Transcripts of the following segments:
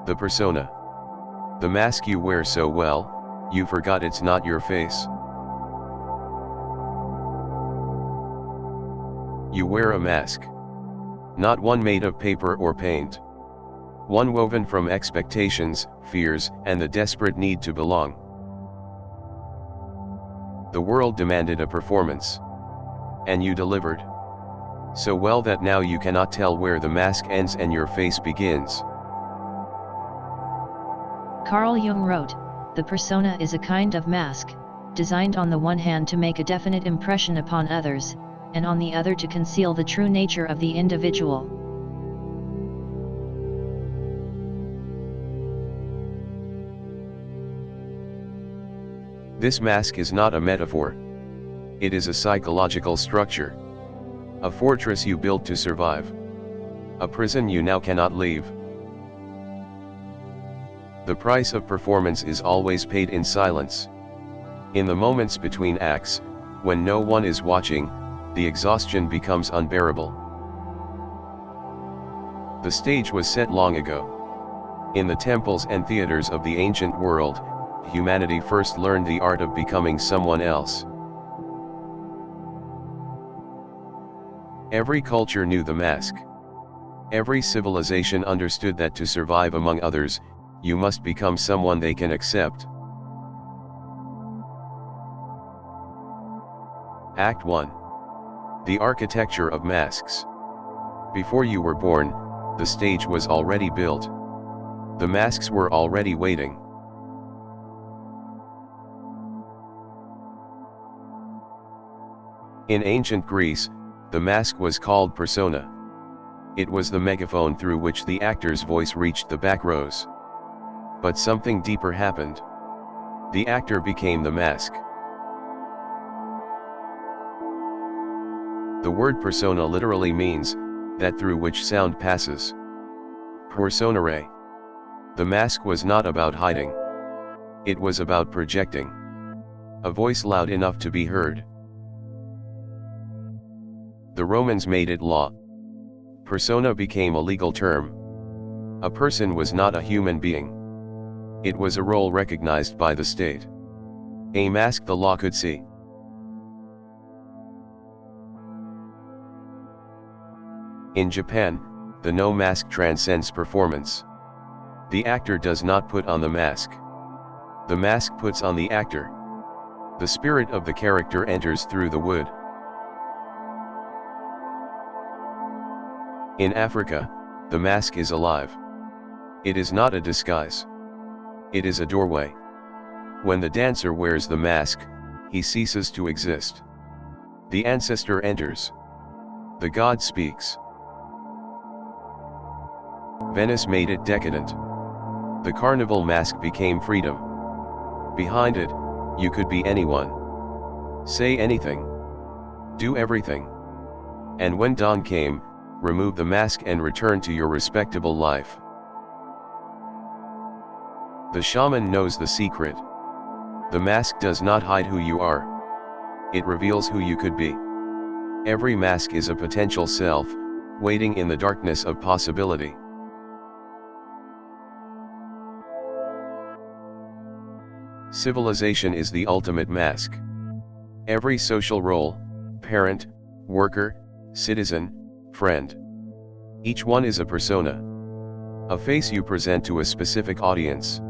The persona. The mask you wear so well, you forgot it's not your face. You wear a mask. Not one made of paper or paint. One woven from expectations, fears, and the desperate need to belong. The world demanded a performance. And you delivered. So well that now you cannot tell where the mask ends and your face begins. Carl Jung wrote, "The persona is a kind of mask, designed on the one hand to make a definite impression upon others, and on the other to conceal the true nature of the individual." This mask is not a metaphor. It is a psychological structure. A fortress you built to survive. A prison you now cannot leave. The price of performance is always paid in silence. In the moments between acts, when no one is watching, the exhaustion becomes unbearable. The stage was set long ago. In the temples and theaters of the ancient world, humanity first learned the art of becoming someone else. Every culture knew the mask. Every civilization understood that to survive among others, you must become someone they can accept. Act 1. The architecture of masks. Before you were born, the stage was already built. The masks were already waiting. In ancient Greece, the mask was called persona. It was the megaphone through which the actor's voice reached the back rows. But something deeper happened. The actor became the mask. The word persona literally means, that through which sound passes. Personare. The mask was not about hiding. It was about projecting. A voice loud enough to be heard. The Romans made it law. Persona became a legal term. A person was not a human being. It was a role recognized by the state. A mask the law could see. In Japan, the no mask transcends performance. The actor does not put on the mask. The mask puts on the actor. The spirit of the character enters through the wood. In Africa, the mask is alive. It is not a disguise. It is a doorway. When the dancer wears the mask, he ceases to exist. The ancestor enters. The god speaks. Venice made it decadent. The carnival mask became freedom. Behind it, you could be anyone. Say anything. Do everything. And when dawn came, remove the mask and return to your respectable life. The shaman knows the secret. The mask does not hide who you are. It reveals who you could be. Every mask is a potential self, waiting in the darkness of possibility. Civilization is the ultimate mask. Every social role, parent, worker, citizen, friend. Each one is a persona. A face you present to a specific audience.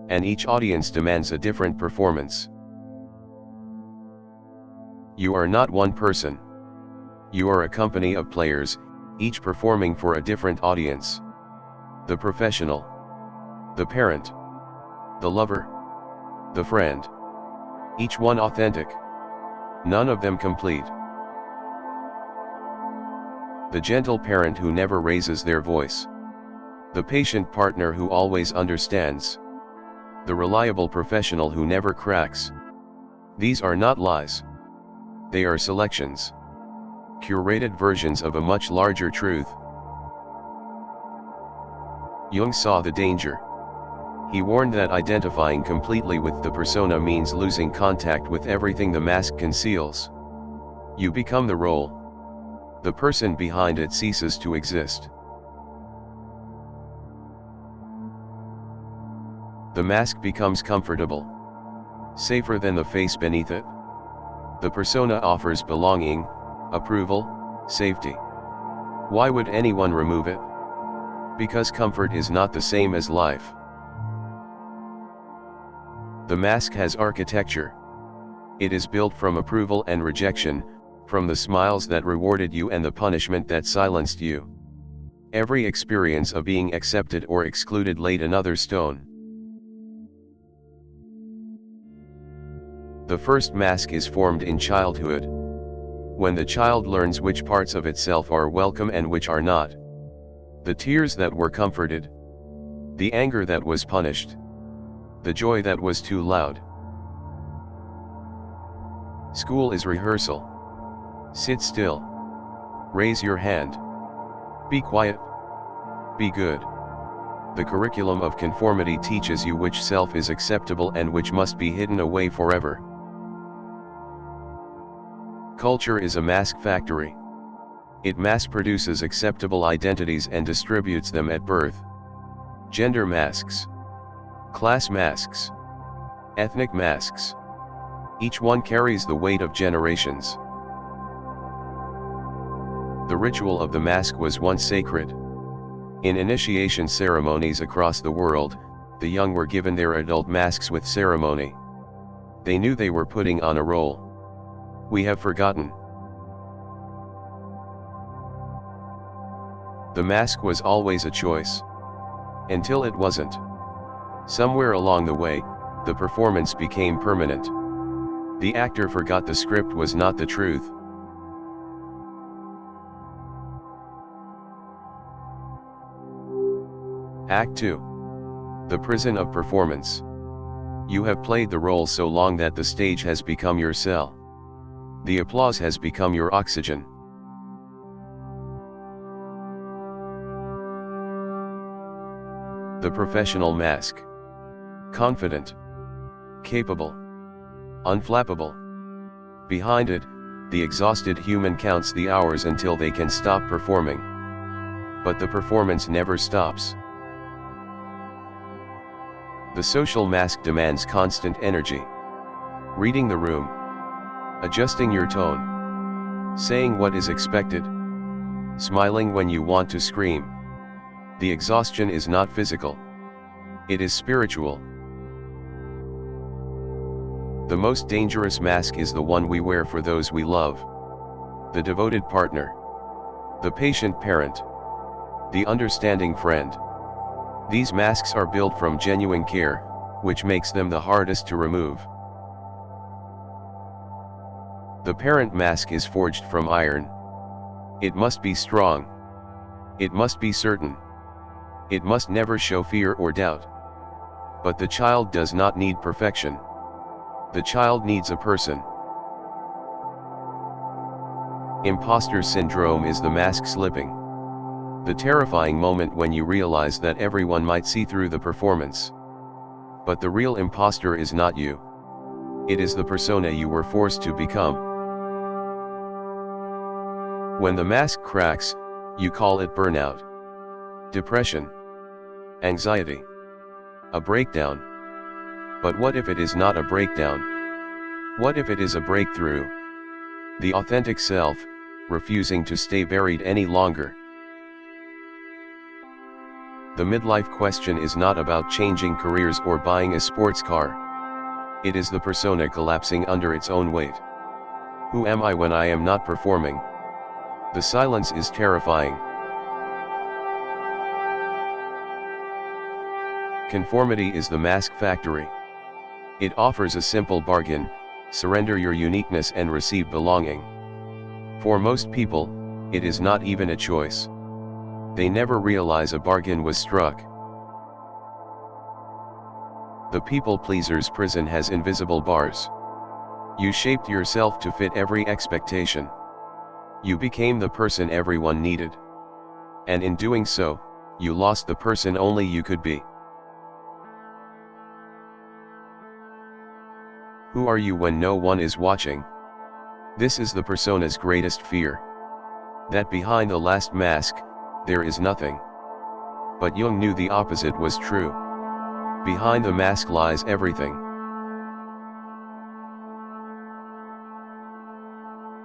And each audience demands a different performance. You are not one person. You are a company of players, each performing for a different audience. The professional. The parent. The lover. The friend. Each one authentic. None of them complete. The gentle parent who never raises their voice. The patient partner who always understands. The reliable professional who never cracks. These are not lies. They are selections. Curated versions of a much larger truth. Jung saw the danger. He warned that identifying completely with the persona means losing contact with everything the mask conceals. You become the role. The person behind it ceases to exist. The mask becomes comfortable, safer than the face beneath it. The persona offers belonging, approval, safety. Why would anyone remove it? Because comfort is not the same as life. The mask has architecture. It is built from approval and rejection, from the smiles that rewarded you and the punishment that silenced you. Every experience of being accepted or excluded laid another stone. The first mask is formed in childhood. When the child learns which parts of itself are welcome and which are not. The tears that were comforted. The anger that was punished. The joy that was too loud. School is rehearsal. Sit still. Raise your hand. Be quiet. Be good. The curriculum of conformity teaches you which self is acceptable and which must be hidden away forever. Culture is a mask factory. It mass-produces acceptable identities and distributes them at birth. Gender masks. Class masks. Ethnic masks. Each one carries the weight of generations. The ritual of the mask was once sacred. In initiation ceremonies across the world, the young were given their adult masks with ceremony. They knew they were putting on a role. We have forgotten. The mask was always a choice. Until it wasn't. Somewhere along the way, the performance became permanent. The actor forgot the script was not the truth. Act 2. The prison of performance. You have played the role so long that the stage has become your cell. The applause has become your oxygen. The professional mask. Confident. Capable. Unflappable. Behind it, the exhausted human counts the hours until they can stop performing. But the performance never stops. The social mask demands constant energy. Reading the room. Adjusting your tone. Saying what is expected. Smiling when you want to scream. The exhaustion is not physical. It is spiritual. The most dangerous mask is the one we wear for those we love. The devoted partner. The patient parent. The understanding friend. These masks are built from genuine care, which makes them the hardest to remove. The parent mask is forged from iron. It must be strong. It must be certain. It must never show fear or doubt. But the child does not need perfection. The child needs a person. Imposter syndrome is the mask slipping. The terrifying moment when you realize that everyone might see through the performance. But the real imposter is not you. It is the persona you were forced to become. When the mask cracks, you call it burnout, depression, anxiety, a breakdown. But what if it is not a breakdown? What if it is a breakthrough? The authentic self, refusing to stay buried any longer. The midlife question is not about changing careers or buying a sports car. It is the persona collapsing under its own weight. Who am I when I am not performing? The silence is terrifying. Conformity is the mask factory. It offers a simple bargain: surrender your uniqueness and receive belonging. For most people, it is not even a choice. They never realize a bargain was struck. The people-pleaser's prison has invisible bars. You shaped yourself to fit every expectation. You became the person everyone needed. And in doing so, you lost the person only you could be. Who are you when no one is watching? This is the persona's greatest fear. That behind the last mask, there is nothing. But Jung knew the opposite was true. Behind the mask lies everything.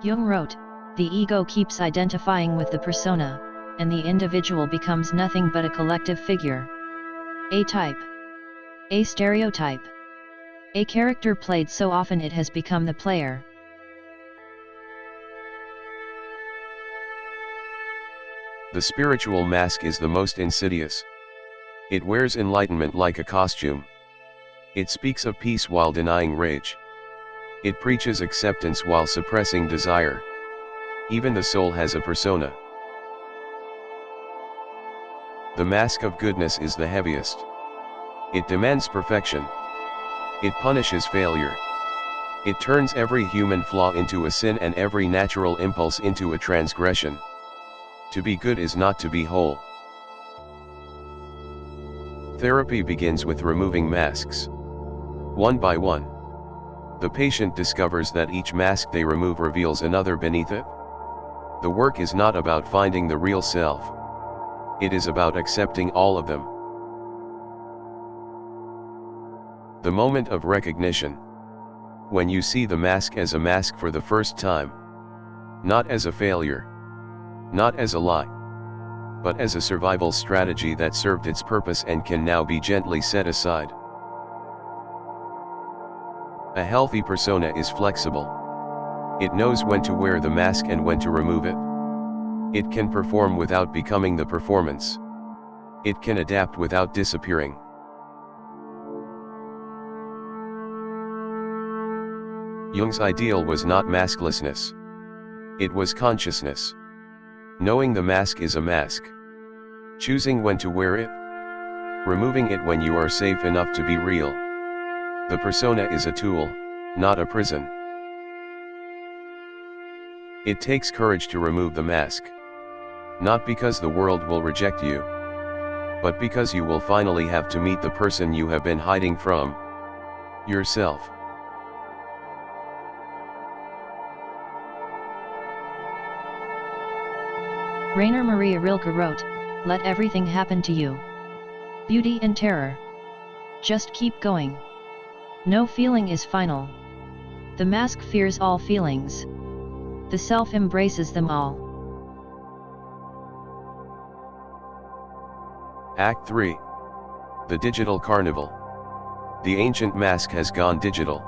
Jung wrote, "The ego keeps identifying with the persona, and the individual becomes nothing but a collective figure. A type. A stereotype. A character played so often it has become the player." The spiritual mask is the most insidious. It wears enlightenment like a costume. It speaks of peace while denying rage. It preaches acceptance while suppressing desire. Even the soul has a persona. The mask of goodness is the heaviest. It demands perfection. It punishes failure. It turns every human flaw into a sin and every natural impulse into a transgression. To be good is not to be whole. Therapy begins with removing masks. One by one. The patient discovers that each mask they remove reveals another beneath it. The work is not about finding the real self. It is about accepting all of them. The moment of recognition. When you see the mask as a mask for the first time. Not as a failure. Not as a lie. But as a survival strategy that served its purpose and can now be gently set aside. A healthy persona is flexible. It knows when to wear the mask and when to remove it. It can perform without becoming the performance. It can adapt without disappearing. Jung's ideal was not masklessness. It was consciousness. Knowing the mask is a mask. Choosing when to wear it. Removing it when you are safe enough to be real. The persona is a tool, not a prison. It takes courage to remove the mask. Not because the world will reject you, but because you will finally have to meet the person you have been hiding from. Yourself. Rainer Maria Rilke wrote, "Let everything happen to you. Beauty and terror. Just keep going. No feeling is final. The mask fears all feelings. The self embraces them all." Act 3. The Digital Carnival. The ancient mask has gone digital.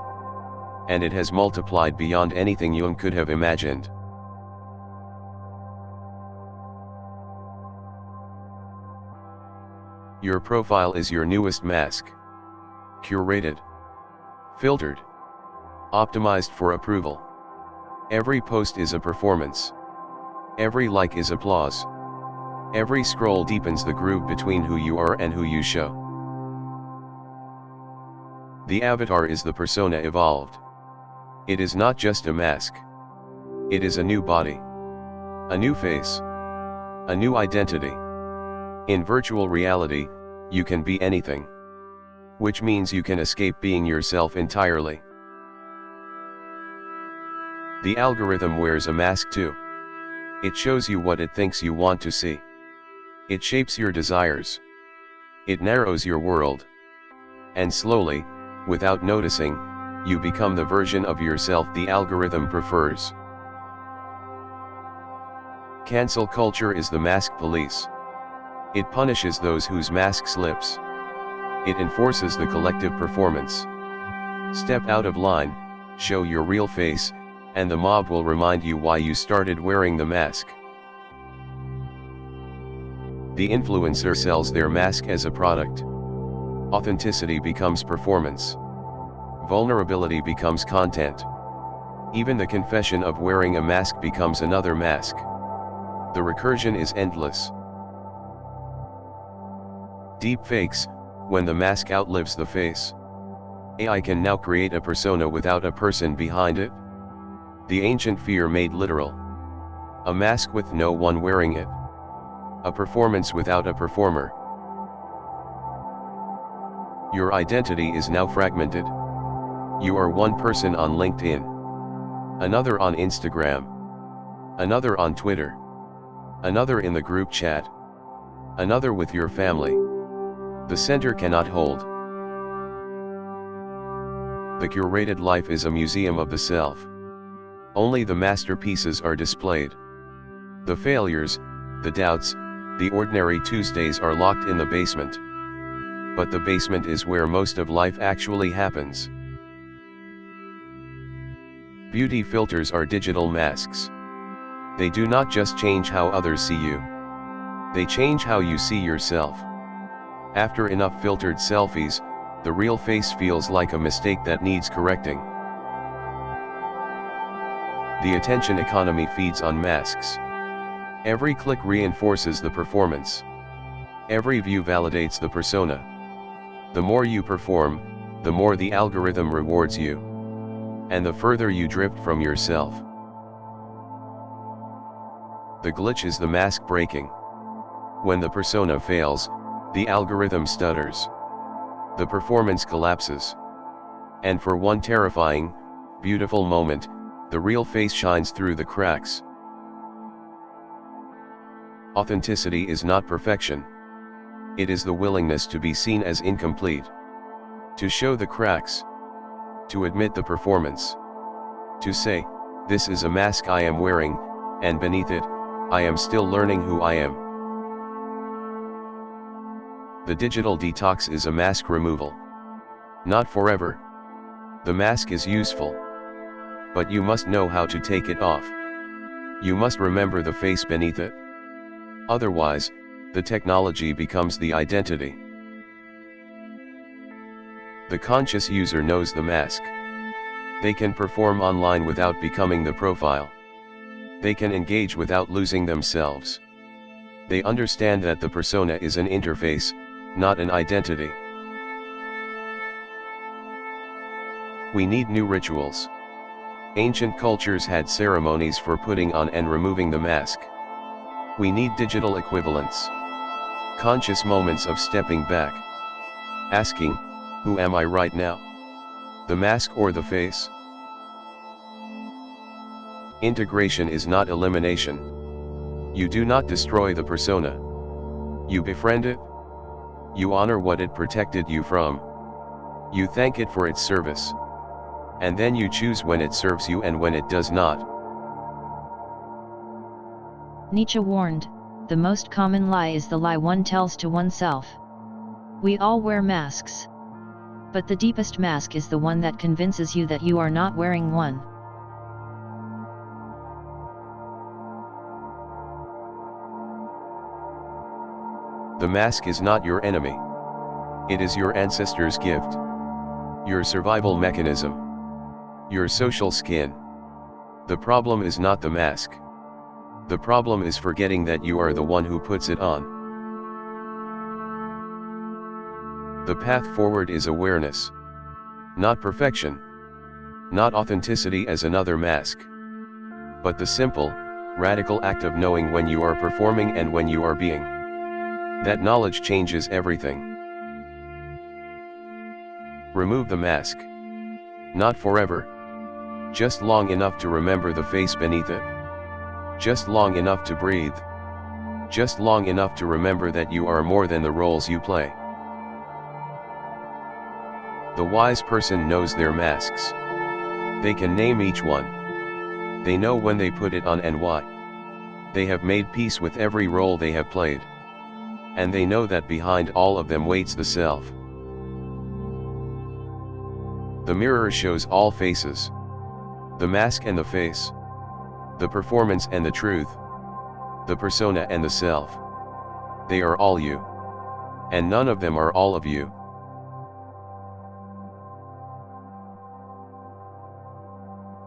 And it has multiplied beyond anything Jung could have imagined. Your profile is your newest mask. Curated. Filtered. Optimized for approval. Every post is a performance. Every like is applause. Every scroll deepens the groove between who you are and who you show. The avatar is the persona evolved. It is not just a mask. It is a new body. A new face. A new identity. In virtual reality, you can be anything. Which means you can escape being yourself entirely. The algorithm wears a mask too. It shows you what it thinks you want to see. It shapes your desires. It narrows your world. And slowly, without noticing, you become the version of yourself the algorithm prefers. Cancel culture is the mask police. It punishes those whose mask slips. It enforces the collective performance. Step out of line, show your real face, and the mob will remind you why you started wearing the mask. The influencer sells their mask as a product. Authenticity becomes performance. Vulnerability becomes content. Even the confession of wearing a mask becomes another mask. The recursion is endless. Deepfakes, when the mask outlives the face. AI can now create a persona without a person behind it. The ancient fear made literal. A mask with no one wearing it. A performance without a performer. Your identity is now fragmented. You are one person on LinkedIn. Another on Instagram. Another on Twitter. Another in the group chat. Another with your family. The center cannot hold. The curated life is a museum of the self. Only the masterpieces are displayed. The failures, the doubts, the ordinary Tuesdays are locked in the basement. But the basement is where most of life actually happens. Beauty filters are digital masks. They do not just change how others see you. They change how you see yourself. After enough filtered selfies, the real face feels like a mistake that needs correcting. The attention economy feeds on masks. Every click reinforces the performance. Every view validates the persona. The more you perform, the more the algorithm rewards you. And the further you drift from yourself. The glitch is the mask breaking. When the persona fails, the algorithm stutters. The performance collapses. And for one terrifying, beautiful moment, the real face shines through the cracks. Authenticity is not perfection. It is the willingness to be seen as incomplete. To show the cracks. To admit the performance. To say, this is a mask I am wearing, and beneath it, I am still learning who I am. The digital detox is a mask removal. Not forever. The mask is useful. But you must know how to take it off. You must remember the face beneath it. Otherwise, the technology becomes the identity. The conscious user knows the mask. They can perform online without becoming the profile. They can engage without losing themselves. They understand that the persona is an interface, not an identity. We need new rituals. Ancient cultures had ceremonies for putting on and removing the mask. We need digital equivalents. Conscious moments of stepping back. Asking, who am I right now? The mask or the face? Integration is not elimination. You do not destroy the persona. You befriend it. You honor what it protected you from. You thank it for its service. And then you choose when it serves you and when it does not. Nietzsche warned, the most common lie is the lie one tells to oneself. We all wear masks. But the deepest mask is the one that convinces you that you are not wearing one. The mask is not your enemy. It is your ancestor's gift. Your survival mechanism. Your social skin. The problem is not the mask. The problem is forgetting that you are the one who puts it on. The path forward is awareness. Not perfection. Not authenticity as another mask. But the simple, radical act of knowing when you are performing and when you are being. That knowledge changes everything. Remove the mask. Not forever. Just long enough to remember the face beneath it. Just long enough to breathe. Just long enough to remember that you are more than the roles you play. The wise person knows their masks. They can name each one. They know when they put it on and why. They have made peace with every role they have played. And they know that behind all of them waits the self. The mirror shows all faces. The mask and the face. The performance and the truth. The persona and the self. They are all you. And none of them are all of you.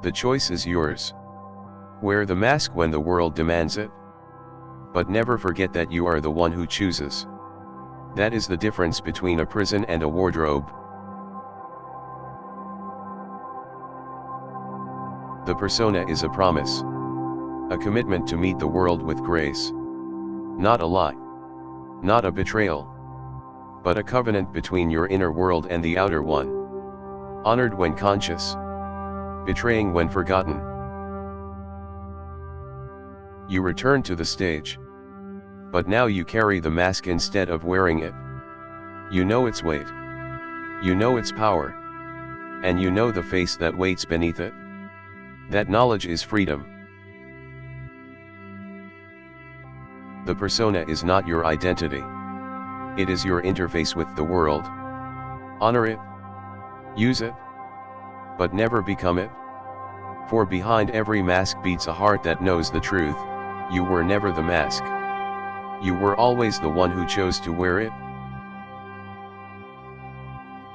The choice is yours. Wear the mask when the world demands it. But never forget that you are the one who chooses. That is the difference between a prison and a wardrobe. The persona is a promise. A commitment to meet the world with grace. Not a lie. Not a betrayal. But a covenant between your inner world and the outer one. Honored when conscious. Betraying when forgotten. You return to the stage. But now you carry the mask instead of wearing it. You know its weight. You know its power. and you know the face that waits beneath it. That knowledge is freedom. The persona is not your identity. It is your interface with the world. Honor it. Use it. But never become it. For behind every mask beats a heart that knows the truth. You were never the mask. You were always the one who chose to wear it.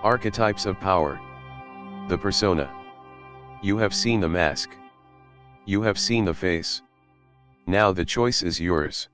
Archetypes of Power. The persona. You have seen the mask. You have seen the face. Now the choice is yours.